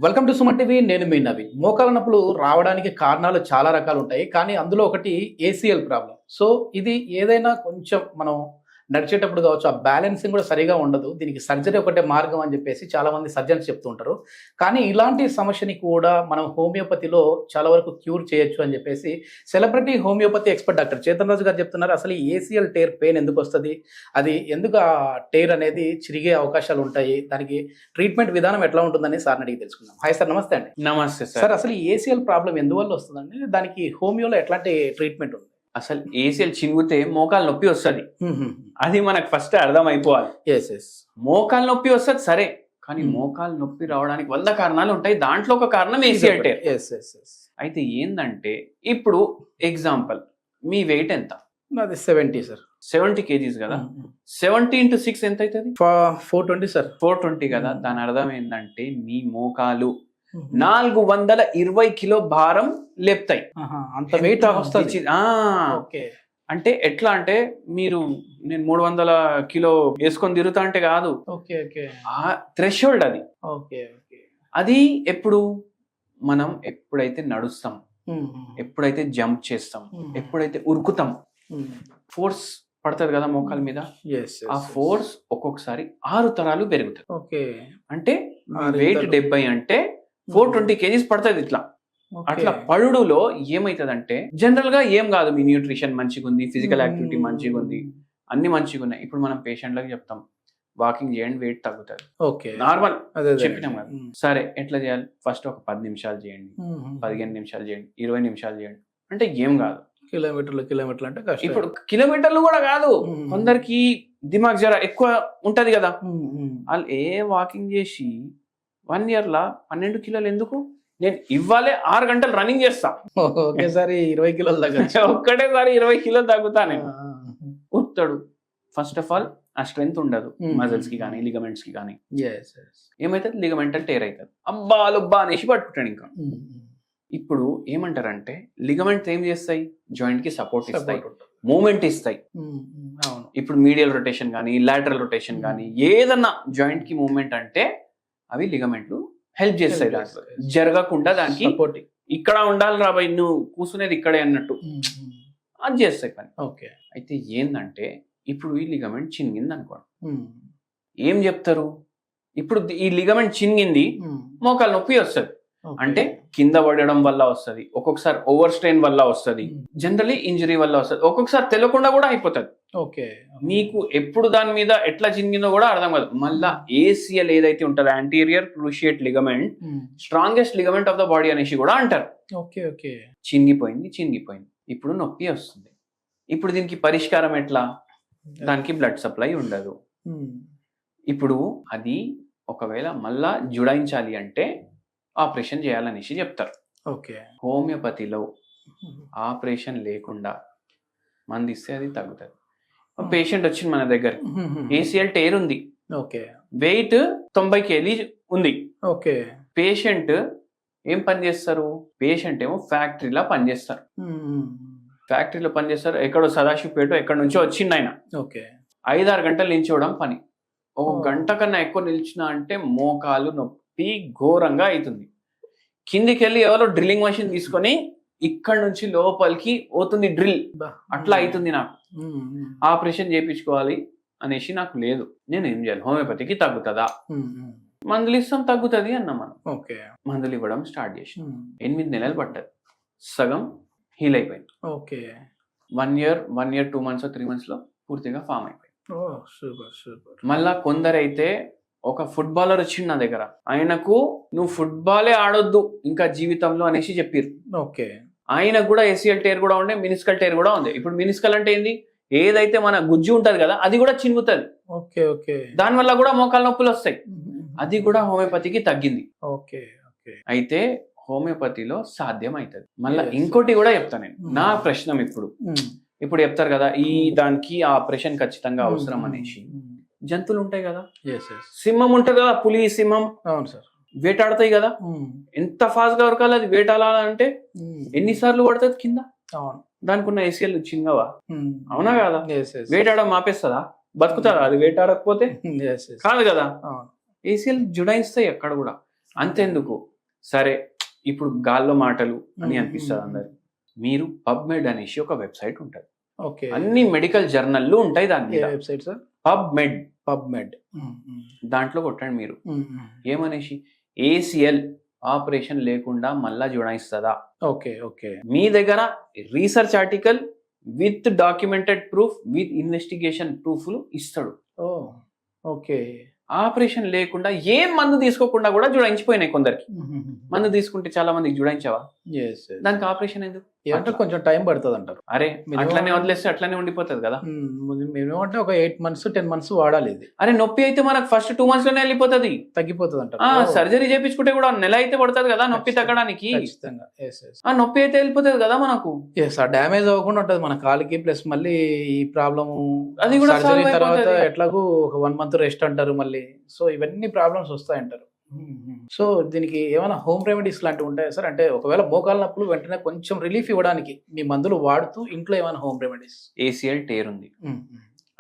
Welcome to Suman TV. నేను మీ నవీన్. మోకాల నొప్పులు రావడానికి కారణాలు చాలా రకాలు ఉంటాయి, కానీ అందులో ఒకటి ఏసీఎల్ ప్రాబ్లం. సో ఇది ఏదైనా కొంచెం మనం నడిచేటప్పుడు కావచ్చు, ఆ బ్యాలెన్సింగ్ కూడా సరిగా ఉండదు. దీనికి సర్జరీ ఒకటే మార్గం అని చెప్పేసి చాలా మంది సర్జన్స్ చెప్తూ ఉంటారు. కానీ ఇలాంటి సమస్యని కూడా మనం హోమియోపతిలో చాలా వరకు క్యూర్ చేయొచ్చు అని చెప్పేసి celebrity homeopathy expert doctor Chetan Raju గారు చెప్తున్నారు. అసలు ఈ ఏసీఎల్ టేర్ పెయిన్ ఎందుకు వస్తుంది, అది ఎందుకు ఆ టేర్ అనేది చిరిగే అవకాశాలు ఉంటాయి, దానికి ట్రీట్మెంట్ విధానం ఎట్లా ఉంటుందని సార్ని అడిగి తెలుసుకుందాం. హాయ్ సార్, నమస్తే అండి. నమస్తే సార్, అసలు ఈ ఏసీఎల్ ప్రాబ్లం ఎందువల్ల వస్తుందండి, దానికి హోమియోలో ఎట్లాంటి ట్రీట్మెంట్ ఉంది? అసలు ఏసీఎల్ చినిగితే మోకాలు నొప్పి వస్తుంది. అది మనకు ఫస్ట్ అర్థం అయిపోవాలి. మోకాలు నొప్పి వస్తుంది సరే, కానీ మోకాలు నొప్పి రావడానికి 100 కారణాలు ఉంటాయి. దాంట్లో ఒక కారణం ఏసీఎల్ టేర్. అయితే ఏంటంటే, ఇప్పుడు ఎగ్జాంపుల్, మీ వెయిట్ ఎంత? నాది 70 సార్. 70 kgs కదా. 70 into 6 ఎంత అవుతుంది? 420 సార్. 420 కదా. దాని అర్థం ఏంటంటే, మీ మోకాలు 420 కిలో భారం లేపుతాయి. అంత వెయిట్ వస్తుంది. అంటే ఎట్లా అంటే, నేను 300 కిలో వేసుకొని తిరుగుతా అంటే కాదు, ఆ థ్రెషోల్డ్ అది. అది ఎప్పుడు మనం ఎప్పుడైతే నడుస్తాం, ఎప్పుడైతే జంప్ చేస్తాం, ఎప్పుడైతే ఉరుకుతాం, ఫోర్స్ పడుతుంది కదా మోకాల మీద. ఆ ఫోర్స్ ఒక్కొక్కసారి 6 తరాలు పెరుగుతుంది. అంటే వెయిట్ 70 అంటే 420 kgs పడుతుంది. ఇట్లా అట్లా పడుడులో ఏమైతుందంటే, జనరల్ గా ఏం కాదు, మీ న్యూట్రిషన్ మంచిగా ఉంది, ఫిజికల్ యాక్టివిటీ మంచిగా ఉంది, అన్ని మంచిగా ఉన్నాయి. ఇప్పుడు మనం పేషెంట్లకు చెప్తాం, వాకింగ్ చేయండి, వెయిట్ తగ్గుతుంది. నార్మల్ చెప్పినాం కదా. సరే, ఎట్లా చేయాలి? ఫస్ట్ ఒక 10 నిమిషాలు చేయండి, 15 నిమిషాలు చేయండి, 20 నిమిషాలు చేయండి. అంటే ఏం కాదు. కిలోమీటర్లు అంటే ఇప్పుడు కిలోమీటర్లు కూడా కాదు, కొందరికి దిమాగ్ జర ఎక్కువ ఉంటది కదా. వాళ్ళు వాకింగ్ చేసి 1 year లా 12 కిలోలు ఎందుకు? నేను ఇవ్వాలే 6 గంటలు రన్నింగ్ చేస్తా, ఒకేసారి 20 కిలోలు తగ్గచ్చు. ఒక్కటేసారి 20 కిలోలు తగ్గుతా నేను. ఉత్తాడు. ఫస్ట్ ఆఫ్ ఆల్ ఆ స్ట్రెంత్ ఉండదు మజిల్స్ కి కానీ లిగమెంట్స్ కి కానీ. ఏమైతుంది? లిగమెంటల్ టేర్ అవుతుంది. అబ్బా లుబ్బా అనేసి పట్టుకుంటాడు. ఇంకా ఇప్పుడు ఏమంటారంటే, లిగమెంట్స్ ఏం చేస్తాయి? జాయింట్ కి సపోర్ట్ ఇస్తాయి, మూమెంట్ ఇస్తాయి. ఇప్పుడు మీడియల్ రొటేషన్ కానీ, లాటరల్ రొటేషన్ కానీ, ఏదన్నా జాయింట్ కి మూమెంట్ అంటే అవి లిగమెంట్లు హెల్ప్ చేస్తాయి. దాంట్లో జరగకుండా దానికి ఇక్కడ ఉండాలి రాబాయ్, నువ్వు కూర్చునేది ఇక్కడే అన్నట్టు అది చేస్తాయి పని. అయితే ఏంటంటే, ఇప్పుడు ఈ లిగమెంట్ చినిగింది అనుకోండి, ఏం చెప్తారు? ఇప్పుడు ఈ లిగమెంట్ చినిగింది, మోకాలు నొప్పి వస్తుంది. అంటే కింద పడడం వల్ల వస్తుంది, ఒక్కొక్కసారి ఓవర్ స్ట్రెయిన్ వల్ల వస్తుంది, జనరలీ ఇంజరీ వల్ల వస్తుంది, ఒక్కొక్కసారి తెలియకుండా కూడా అయిపోతుంది. మీకు ఎప్పుడు దాని మీద ఎట్లా చినిగిందో కూడా అర్థం కాదు. మళ్ళా ఏసీఎల్ ఏదైతే ఉంటుందో, anterior cruciate ligament, strongest ligament of the body అనేసి కూడా అంటారు. చినిగిపోయింది, ఇప్పుడు నొప్పి వస్తుంది. ఇప్పుడు దీనికి పరిష్కారం ఎట్లా? దానికి బ్లడ్ సప్లై ఉండదు. ఇప్పుడు అది ఒకవేళ మళ్ళా జుడాయించాలి అంటే ఆపరేషన్ చేయాలనేసి చెప్తారు. హోమియోపతిలో ఆపరేషన్ లేకుండా మంది ఇస్తే అది తగ్గుతుంది. పేషెంట్ వచ్చింది మన దగ్గర, ఏసీఎల్ టేర్ ఉంది, వెయిట్ 90 kg ఉంది. పేషెంట్ ఏం పని చేస్తారు? పేషెంట్ ఏమో ఫ్యాక్టరీలో పనిచేస్తారు. ఎక్కడో సదాశివపేట ఎక్కడి నుంచో వచ్చిండు ఆయన. 5-6 గంటలు నిల్చోవడం పని. 1 గంట కన్నా ఎక్కువ నిల్చున్నా అంటే మోకాలు నొప్పి ఘోరంగా అవుతుంది. కిందికి వెళ్ళి ఎవరో డ్రిల్లింగ్ మెషిన్ తీసుకొని ఇక్కడ నుంచి లోపలికి పోతుంది డ్రిల్. అట్లా అవుతుంది నాకు. ఆపరేషన్ చేయించుకోవాలి అనేసి నాకు లేదు. నేను ఏం చేయాలి? హోమియోపతికి తగ్గుతుందా? మందులు ఇస్తాం, తగ్గుతుంది అన్న మనం. మందులు ఇవ్వడం స్టార్ట్ చేసి 8 నెలలు పట్టదు, సగం హీల్ అయిపోయింది. 1 year 2 months 3 months లో పూర్తిగా ఫామ్ అయిపోయింది. మళ్ళా కొందరైతే, ఒక ఫుట్బాలర్ వచ్చిండు నా దగ్గర, ఆయనకు నువ్వు ఫుట్బాలే ఆడొద్దు ఇంకా జీవితంలో అనేసి చెప్పారు. ఆయనకు కూడా ఏసీఎల్ టేర్ కూడా ఉండే, మినిస్కల్ టేర్ కూడా ఉంది. ఇప్పుడు మినిస్కల్ అంటే ఏంది? ఏదైతే మన గుజ్జు ఉంటది కదా, అది కూడా చినుగుతుంది. దానివల్ల కూడా మోకాలు నొప్పులు వస్తాయి. అది కూడా హోమియోపతికి తగ్గింది. అయితే హోమియోపతిలో సాధ్యం అవుతుంది. మళ్ళీ ఇంకోటి కూడా చెప్తాను నేను. నా ప్రశ్న ఇప్పుడు చెప్తారు కదా, ఈ దానికి ఆపరేషన్ ఖచ్చితంగా అవసరం అనేసి. జంతువులు ఉంటాయి కదా, సింహం ఉంటది కదా, పులి, సింహం వేటాడతాయి కదా. ఎంత ఫాస్ట్ గా ఉరకాలి అది వేటాడాలంటే? ఎన్నిసార్లు పడుతుంది కింద? దానికి ఉన్న ఏసీఎల్ చిన్నవా? అవునా కదా? వేటాడడం ఆపేస్తుందా? బతుకుతారా అది వేటాడకపోతే? కాదు కదా. ఏసీఎల్ జుడాయిస్తాయి అక్కడ కూడా. అంతెందుకు, సరే ఇప్పుడు గాల్లో మాటలు అని అనిపిస్తుంది అందరు. మీరు పబ్మెడ్ అనేసి ఒక వెబ్సైట్ ఉంటుంది, ఓకే. అన్ని మెడికల్ జర్నల్లు ఉంటాయి దాని మీద. Website sir? పబ్మెడ్. దాంట్లో కొట్టండి మీరు ఏమనేసి, ఏసీఎల్ ఆపరేషన్ లేకుండా మళ్ళా జోడాయిస్తుందా. Okay okay. మీ దగ్గర research article with documented proof with investigation ప్రూఫ్లు ఇస్తాడు. ఓకే. ఆపరేషన్ లేకుండా ఏం మందు తీసుకోకుండా కూడా జుడాయించిపోయినాయి కొందరికి. మందు తీసుకుంటే చాలా మందికి జుడాయించావా, దానికి ఆపరేషన్ ఎందుకు? ఏమంటే కొంచెం టైం పడుతుంది అంటారు. అరే అట్లనే వదిలేస్తే అట్లనే ఉండిపోతుంది కదా. మేమేమంటే ఒక 8 months 10 months వాడాలి ఇది. అరే నొప్పి అయితే మనకు ఫస్ట్ 2 months లోనే వెళ్ళిపోతుంది, తగ్గిపోతుంది అంటారు. సర్జరీ చేయించుకుంటే కూడా నెల అయితే పడుతుంది కదా నొప్పి తగ్గడానికి. ఆ నొప్పి అయితే వెళ్ళిపోతుంది కదా మనకు. డ్యామేజ్ అవ్వకుండా ఉంటది మన కాలికి, ప్లస్ మళ్ళీ ఈ ప్రాబ్లమ్ అది కూడా సర్జరీ తర్వాత ఎట్లాగూ ఒక 1 month రెస్ట్ అంటారు మళ్ళీ. సో ఇవన్నీ ప్రాబ్లమ్స్ వస్తాయంటారు. సో దీనికి ఏమైనా హోమ్ రెమెడీస్ లాంటివి ఉంటాయా సార్? అంటే ఒకవేళ మోకాలు నొప్పులు వెంటనే కొంచెం రిలీఫ్ ఇవ్వడానికి మీ మందులు వాడుతూ ఇంట్లో ఏమైనా హోమ్ రెమెడీస్? ఏసీఎల్ టేర్ ఉంది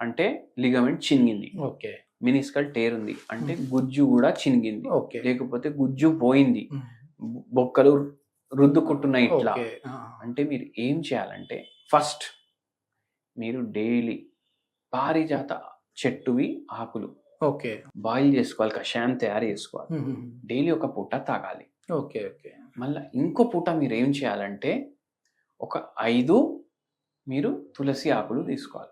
అంటే లిగమెంట్ చినిగింది. ఓకే. మినిస్కల్ టేర్ ఉంది అంటే గుజ్జు కూడా చినిగింది. ఓకే. లేకపోతే గుజ్జు పోయింది, బొక్కలు రుద్దుకుంటున్నాయి ఇట్లా అంటే మీరు ఏం చేయాలంటే, ఫస్ట్ మీరు డైలీ పారిజాత చెట్టువి ఆకులు ఓకే బాయిల్ చేసుకోవాలి, కషాయం తయారు చేసుకోవాలి, డైలీ ఒక పూట తాగాలి. Okay okay. మళ్ళీ ఇంకో పూట మీరు ఏం చేయాలంటే ఒక 5 మీరు తులసి ఆకులు తీసుకోవాలి.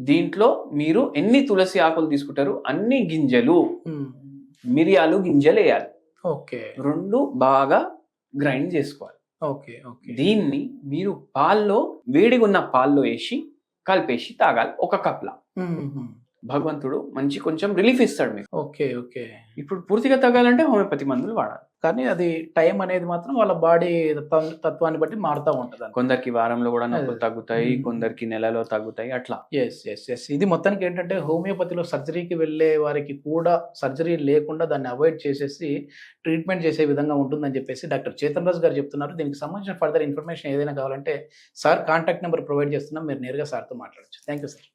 దీంట్లో మీరు ఎన్ని తులసి ఆకులు తీసుకుంటారు అన్ని గింజలు, మిరియాలు గింజలు వేయాలి. ఓకే. 2 బాగా గ్రైండ్ చేసుకోవాలి. Okay okay. దీన్ని మీరు పాల్లో, వేడిగా ఉన్న పాల్లో వేసి కలిపేసి తాగాలి 1 కప్లా. భగవంతుడు మంచి కొంచెం రిలీఫ్ ఇస్తాడు మీకు. Okay okay. ఇప్పుడు పూర్తిగా తగ్గాలంటే హోమియోపతి మందులు వాడాలి, కానీ అది టైం అనేది మాత్రం వాళ్ళ బాడీ తత్వాన్ని బట్టి మారుతూ ఉంటుంది. కొందరికి వారంలో కూడా నొప్పులు తగ్గుతాయి, కొందరికి నెలలో తగ్గుతాయి అట్లా. ఎస్. ఇది మొత్తానికి ఏంటంటే హోమియోపతిలో సర్జరీకి వెళ్ళే వారికి కూడా సర్జరీ లేకుండా దాన్ని అవాయిడ్ చేసేసి ట్రీట్మెంట్ చేసే విధంగా ఉంటుందని చెప్పేసి డాక్టర్ చేతన్ రాజ్ గారు చెప్తున్నారు. దీనికి సంబంధించిన ఫర్దర్ ఇన్ఫర్మేషన్ ఏదైనా కావాలంటే సార్ కాంటాక్ట్ నెంబర్ ప్రొవైడ్ చేస్తున్నాం, మీరు నేరుగా సార్తో మాట్లాడచ్చు. Thank you sir.